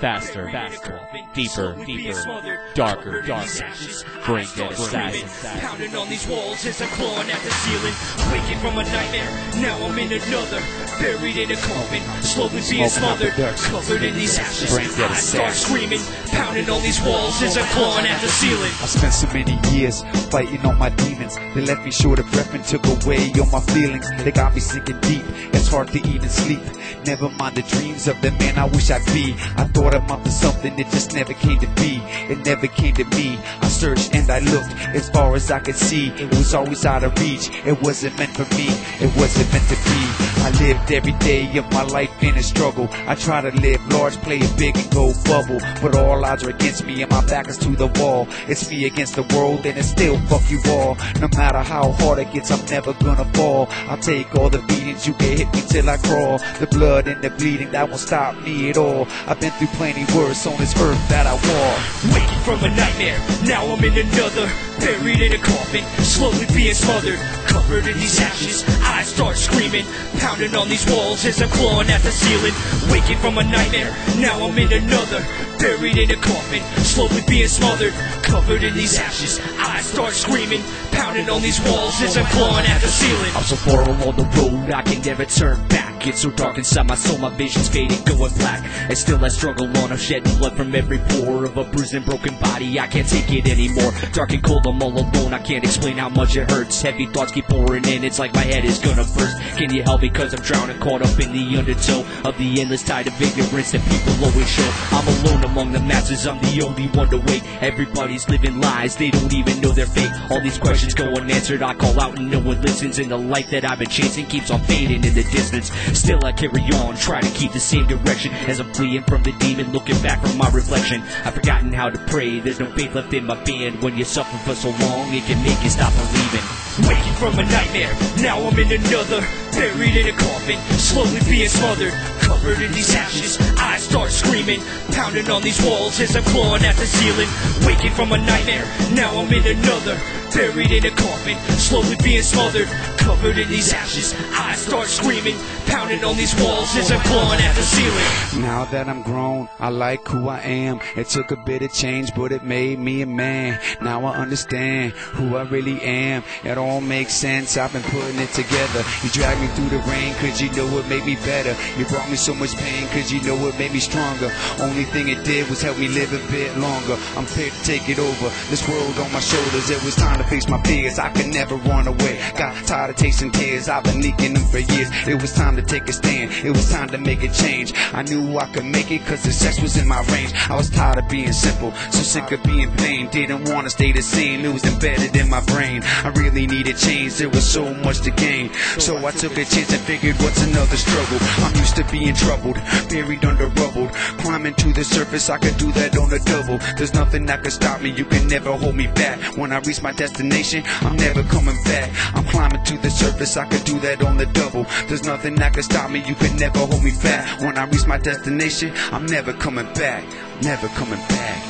faster, deeper, darker, brain dead assassins. Pounding on these walls as I'm clawing at the ceiling. Waking from a nightmare, now I'm in another. Buried in a coffin, slowly being smothered. Covered in these ashes, I start screaming. Pounding on these walls as I'm clawing at the ceiling. I spent so many years fighting on my demons. They left me short of breath and took away all my feelings. They got me sinking deep, it's hard to even sleep. Never mind the dreams of the man I wish I'd be. I thought I'm up to something, it just never came to be. It never came to me. I searched and I looked as far as I could see. It was always out of reach. It wasn't meant for me. It wasn't meant to be. I lived every day of my life in a struggle. I try to live large, play it big and go bubble. But all odds are against me and my back is to the wall. It's me against the world and it's still fuck you all. No matter how hard it gets, I'm never gonna fall. I'll take all the beatings, you can hit me till I crawl. The blood and the bleeding, that won't stop me at all. I've been through plenty worse on this earth that I walk. Waking from a nightmare, now I'm in another. Buried in a coffin, slowly being smothered. Covered in these ashes, I start screaming. Pounding on these walls as I'm clawing at the ceiling. Waking from a nightmare, now I'm in another. Buried in a coffin, slowly being smothered. Covered in these ashes, I start screaming. Pounding on these walls as I'm clawing at the ceiling. I'm so far along the road, I can never turn back. It's so dark inside my soul, my vision's fading, going black. And still I struggle on, I'm shedding blood from every pore of a bruised and broken body. I can't take it anymore. Dark and cold, I'm all alone, I can't explain how much it hurts. Heavy thoughts keep pouring in, it's like my head is gonna burst. Can you help me, cause I'm drowning, caught up in the undertow of the endless tide of ignorance that people always show. I'm alone among the masses, I'm the only one to wait. Everybody's living lies, they don't even know their fate. All these questions go unanswered, I call out and no one listens. And the life that I've been chasing keeps on fading in the distance. Still I carry on, try to keep the same direction as I'm fleeing from the demon, looking back from my reflection. I've forgotten how to pray, there's no faith left in my band. When you suffer for so long, it can make you stop believing. Waking from a nightmare, now I'm in another. Buried in a coffin, slowly being smothered. Covered in these ashes, I start screaming. Pounding on these walls as I'm clawing at the ceiling. Waking from a nightmare, now I'm in another. Buried in a coffin, slowly being smothered. Covered in these ashes, I start screaming. Pounding on these walls as I'm clawing at the ceiling. Now that I'm grown, I like who I am. It took a bit of change, but it made me a man. Now I understand who I really am. It all makes sense, I've been putting it together. You dragged me through the rain, cause you know it made me better. You brought me so much pain, cause you know it made me stronger. Only thing it did was help me live a bit longer. I'm fit to take it over, this world on my shoulders. It was time to face my fears, I could never run away. Got tired of tasting tears, I've been leaking them for years. It was time to take a stand, it was time to make a change. I knew I could make it cause the sex was in my range. I was tired of being simple, so sick of being plain. Didn't want to stay the same, it was embedded in my brain. I really needed change, there was so much to gain. So I took a chance and figured what's another struggle. I'm used to being troubled, buried under rubble. Climbing to the surface, I could do that on a double. There's nothing that could stop me, you can never hold me back. When I reach my destination, I'm never coming back. I'm climbing to the surface, I could do that on the double. There's nothing that could stop me, you can never hold me back. When I reach my destination, I'm never coming back. Never coming back.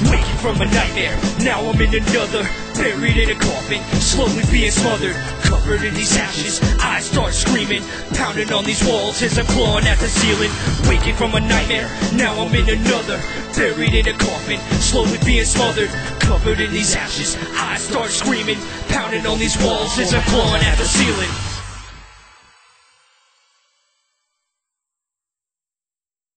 Waking from a nightmare, now I'm in another. Buried in a coffin, slowly being smothered. Covered in these ashes, I start screaming. Pounding on these walls as I'm clawing at the ceiling. Waking from a nightmare, now I'm in another. Buried in a coffin, slowly being smothered. Covered in these ashes, I start screaming. Pounding on these walls as I'm clawing at the ceiling.